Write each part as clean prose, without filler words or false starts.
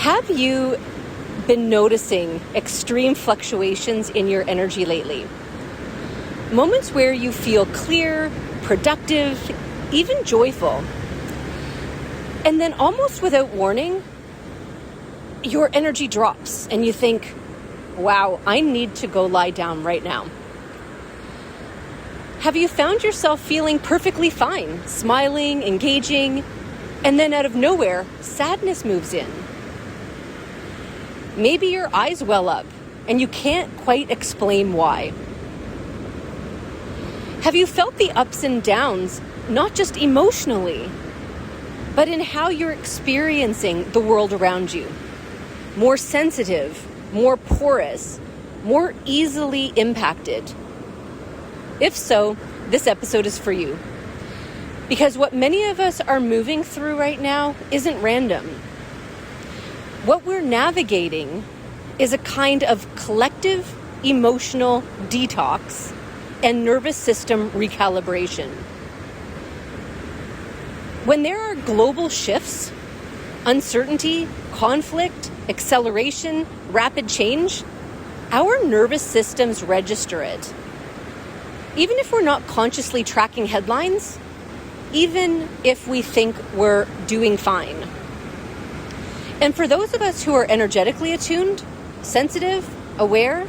Have you been noticing extreme fluctuations in your energy lately? Moments where you feel clear, productive, even joyful. And then almost without warning, your energy drops and you think, wow, I need to go lie down right now. Have you found yourself feeling perfectly fine, smiling, engaging, and then out of nowhere, sadness moves in? Maybe your eyes well up and you can't quite explain why. Have you felt the ups and downs, not just emotionally, but in how you're experiencing the world around you? More sensitive, more porous, more easily impacted? If so, this episode is for you. Because what many of us are moving through right now isn't random. What we're navigating is a kind of collective emotional detox and nervous system recalibration. When there are global shifts, uncertainty, conflict, acceleration, rapid change, our nervous systems register it. Even if we're not consciously tracking headlines, even if we think we're doing fine. And for those of us who are energetically attuned, sensitive, aware,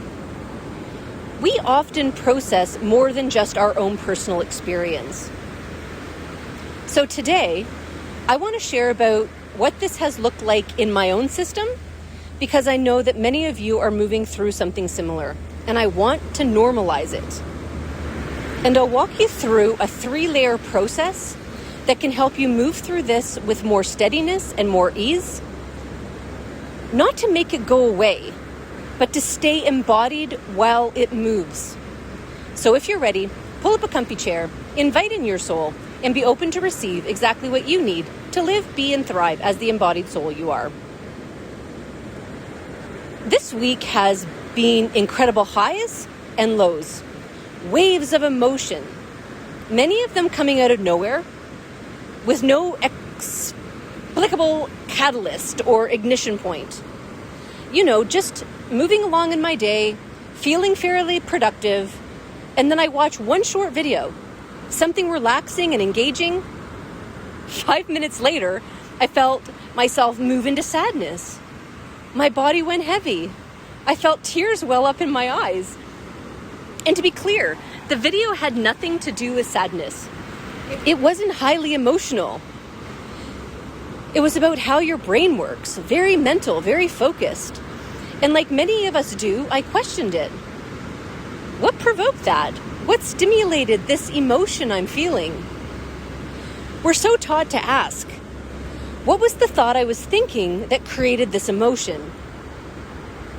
we often process more than just our own personal experience. So today, I want to share about what this has looked like in my own system, because I know that many of you are moving through something similar, and I want to normalize it. And I'll walk you through a 3-layer process that can help you move through this with more steadiness and more ease. Not to make it go away, but to stay embodied while it moves. So if you're ready, pull up a comfy chair, invite in your soul, and be open to receive exactly what you need to live, be, and thrive as the embodied soul you are. This week has been incredible highs and lows, waves of emotion, many of them coming out of nowhere with no explicable catalyst or ignition point. Just moving along in my day, feeling fairly productive, and then I watch one short video, something relaxing and engaging. 5 minutes later, I felt myself move into sadness. My body went heavy. I felt tears well up in my eyes. And to be clear, the video had nothing to do with sadness. It wasn't highly emotional. It was about how your brain works, very mental, very focused. And like many of us do, I questioned it. What provoked that? What stimulated this emotion I'm feeling? We're so taught to ask, what was the thought I was thinking that created this emotion?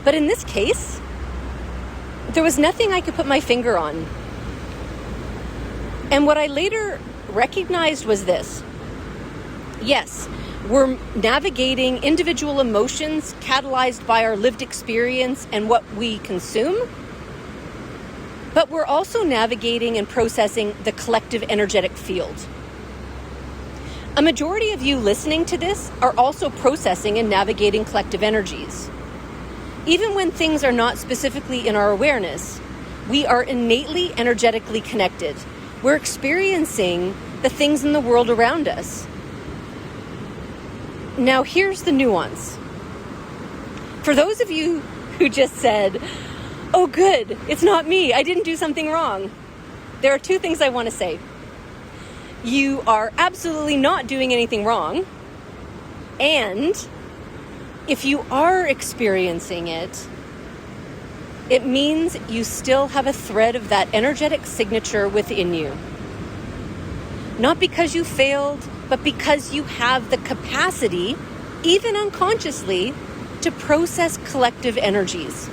But in this case, there was nothing I could put my finger on. And what I later recognized was this. Yes, we're navigating individual emotions catalyzed by our lived experience and what we consume, but we're also navigating and processing the collective energetic field. A majority of you listening to this are also processing and navigating collective energies. Even when things are not specifically in our awareness, we are innately energetically connected. We're experiencing the things in the world around us. Now, here's the nuance. For those of you who just said, oh good, it's not me, I didn't do something wrong, there are 2 things I want to say. You are absolutely not doing anything wrong. And if you are experiencing it, it means you still have a thread of that energetic signature within you. Not because you failed, but because you have the capacity, even unconsciously, to process collective energies.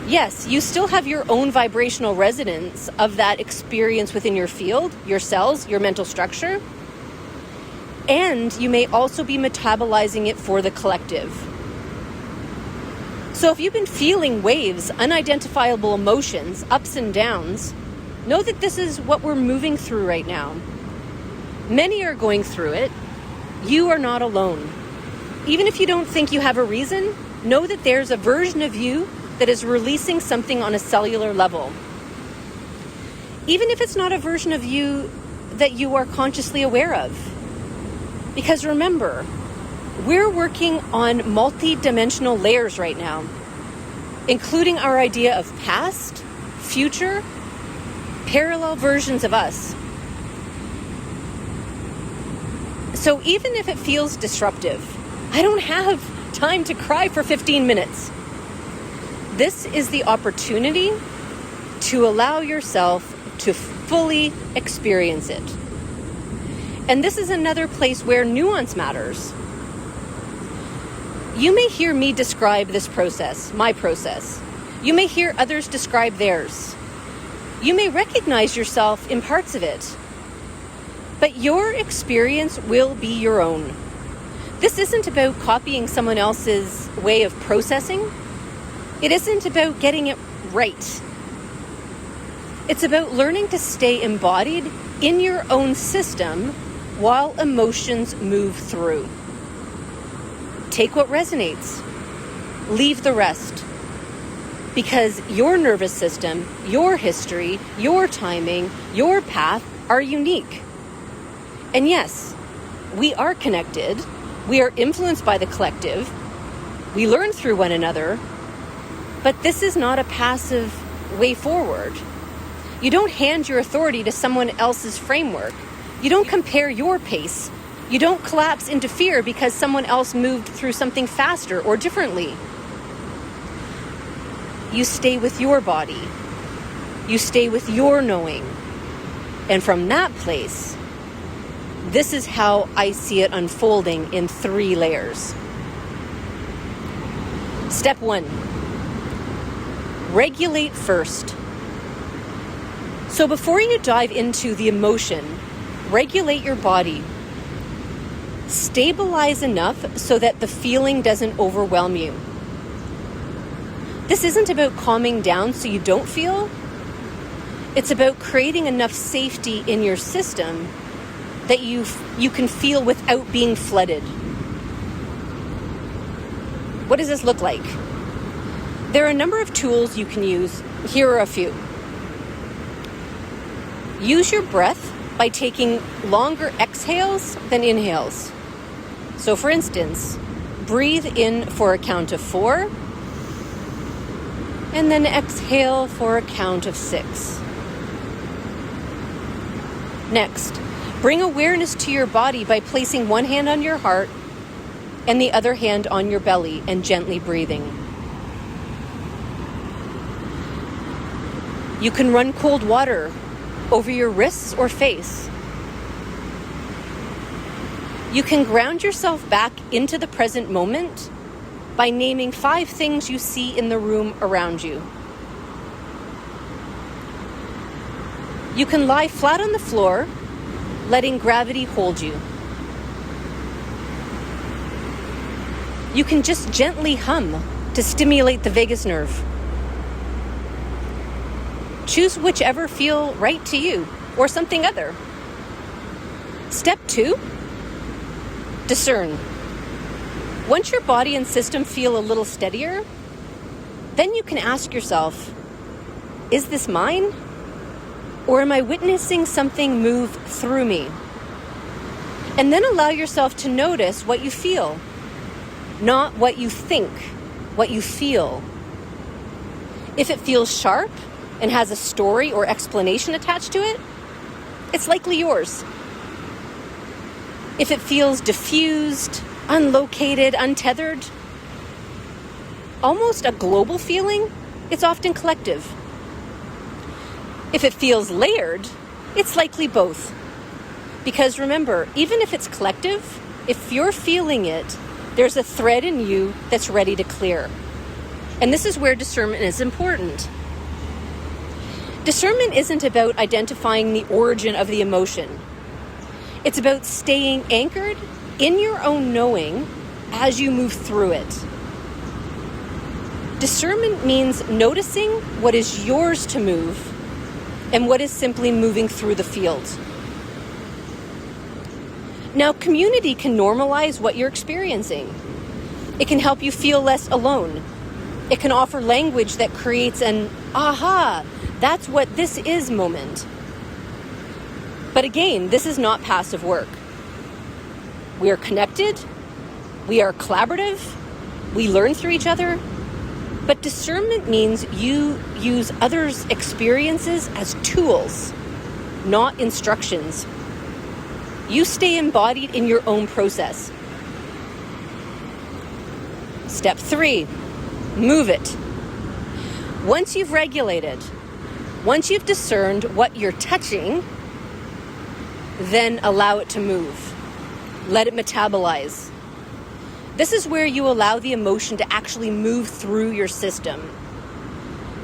Yes, you still have your own vibrational resonance of that experience within your field, your cells, your mental structure. And you may also be metabolizing it for the collective. So if you've been feeling waves, unidentifiable emotions, ups and downs, know that this is what we're moving through right now. Many are going through it. You are not alone. Even if you don't think you have a reason, know that there's a version of you that is releasing something on a cellular level. Even if it's not a version of you that you are consciously aware of. Because remember, we're working on multi-dimensional layers right now, including our idea of past, future, parallel versions of us. So even if it feels disruptive, I don't have time to cry for 15 minutes. This is the opportunity to allow yourself to fully experience it. And this is another place where nuance matters. You may hear me describe this process, my process. You may hear others describe theirs. You may recognize yourself in parts of it. But your experience will be your own. This isn't about copying someone else's way of processing. It isn't about getting it right. It's about learning to stay embodied in your own system while emotions move through. Take what resonates. Leave the rest. Because your nervous system, your history, your timing, your path are unique. And yes, we are connected. We are influenced by the collective. We learn through one another. But this is not a passive way forward. You don't hand your authority to someone else's framework. You don't compare your pace. You don't collapse into fear because someone else moved through something faster or differently. You stay with your body. You stay with your knowing. And from that place, this is how I see it unfolding in 3 layers. Step 1. Regulate first. So before you dive into the emotion, regulate your body. Stabilize enough so that the feeling doesn't overwhelm you. This isn't about calming down so you don't feel. It's about creating enough safety in your system that you can feel without being flooded. What does this look like? There are a number of tools you can use. Here are a few. Use your breath by taking longer exhales than inhales. So for instance, breathe in for a count of 4, and then exhale for a count of 6. Next, bring awareness to your body by placing one hand on your heart and the other hand on your belly and gently breathing. You can run cold water over your wrists or face. You can ground yourself back into the present moment by naming 5 things you see in the room around you. You can lie flat on the floor, letting gravity hold you. You can just gently hum to stimulate the vagus nerve. Choose whichever feel right to you, or something other. Step 2, discern. Once your body and system feel a little steadier, then you can ask yourself, is this mine? Or am I witnessing something move through me? And then allow yourself to notice what you feel, not what you think, what you feel. If it feels sharp and has a story or explanation attached to it, it's likely yours. If it feels diffused, unlocated, untethered, almost a global feeling, it's often collective. If it feels layered, it's likely both. Because remember, even if it's collective, if you're feeling it, there's a thread in you that's ready to clear. And this is where discernment is important. Discernment isn't about identifying the origin of the emotion. It's about staying anchored in your own knowing as you move through it. Discernment means noticing what is yours to move and what is simply moving through the field. Now, community can normalize what you're experiencing. It can help you feel less alone. It can offer language that creates an aha, that's what this is moment. But again, this is not passive work. We are connected. We are collaborative. We learn through each other. But discernment means you use others' experiences as tools, not instructions. You stay embodied in your own process. Step 3, move it. Once you've regulated, once you've discerned what you're touching, then allow it to move. Let it metabolize. This is where you allow the emotion to actually move through your system,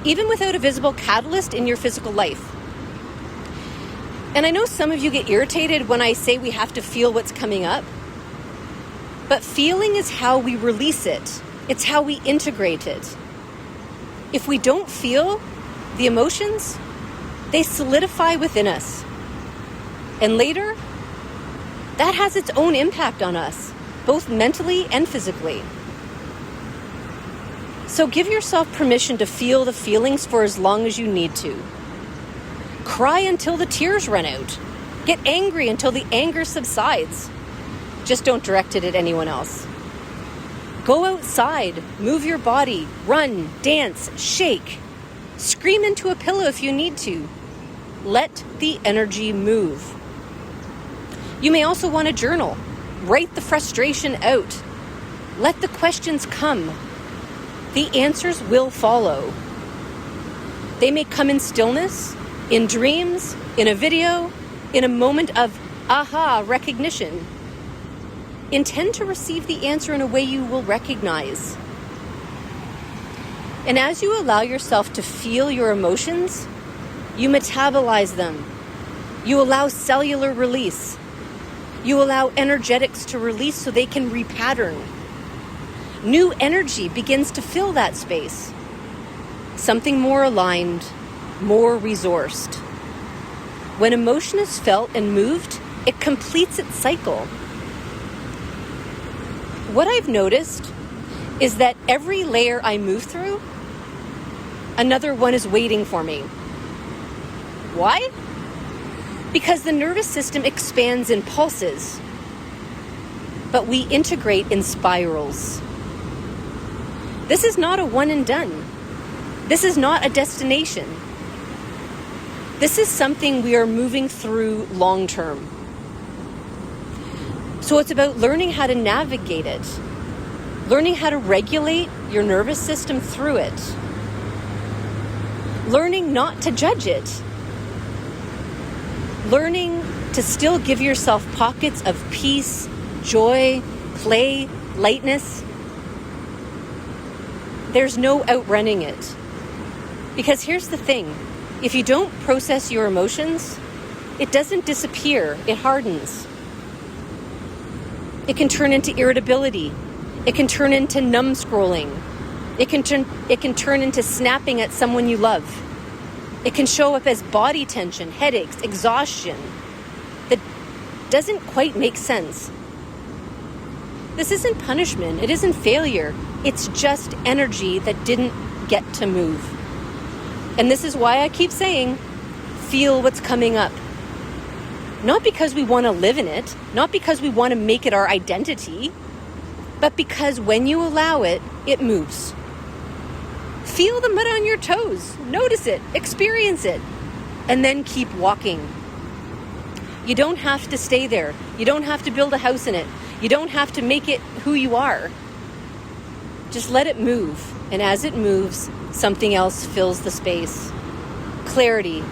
even without a visible catalyst in your physical life. And I know some of you get irritated when I say we have to feel what's coming up. But feeling is how we release it. It's how we integrate it. If we don't feel the emotions, they solidify within us. And later, that has its own impact on us, both mentally and physically. So give yourself permission to feel the feelings for as long as you need to. Cry until the tears run out. Get angry until the anger subsides. Just don't direct it at anyone else. Go outside, move your body, run, dance, shake. Scream into a pillow if you need to. Let the energy move. You may also want to journal. Write the frustration out. Let the questions come. The answers will follow. They may come in stillness, in dreams, in a video, in a moment of aha recognition. Intend to receive the answer in a way you will recognize. And as you allow yourself to feel your emotions, you metabolize them. You allow cellular release. You allow energetics to release so they can repattern. New energy begins to fill that space. Something more aligned, more resourced. When emotion is felt and moved, it completes its cycle. What I've noticed is that every layer I move through, another one is waiting for me. Why? Because the nervous system expands in pulses, but we integrate in spirals. This is not a one and done. This is not a destination. This is something we are moving through long term. So it's about learning how to navigate it, learning how to regulate your nervous system through it, learning not to judge it, learning to still give yourself pockets of peace, joy, play, lightness. There's no outrunning it. Because here's the thing, if you don't process your emotions, it doesn't disappear, it hardens. It can turn into irritability. It can turn into numb scrolling. It can turn into snapping at someone you love. It can show up as body tension, headaches, exhaustion that doesn't quite make sense. This isn't punishment. It isn't failure. It's just energy that didn't get to move. And this is why I keep saying, feel what's coming up. Not because we want to live in it, not because we want to make it our identity, but because when you allow it, it moves. Feel the mud on your toes, notice it, experience it, and then keep walking. You don't have to stay there. You don't have to build a house in it. You don't have to make it who you are. Just let it move, and as it moves, something else fills the space. Clarity,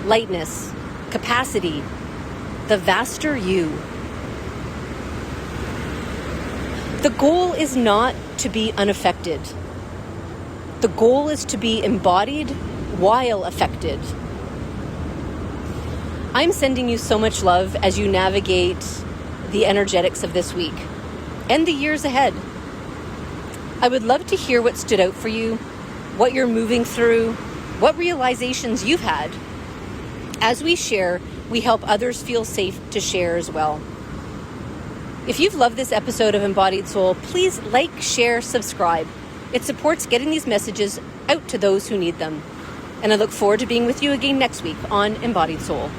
lightness, capacity, the vaster you. The goal is not to be unaffected. The goal is to be embodied while affected. I'm sending you so much love as you navigate the energetics of this week and the years ahead. I would love to hear what stood out for you, what you're moving through, what realizations you've had. As we share, we help others feel safe to share as well. If you've loved this episode of Embodied Soul, please like, share, subscribe. It supports getting these messages out to those who need them. And I look forward to being with you again next week on Embodied Soul.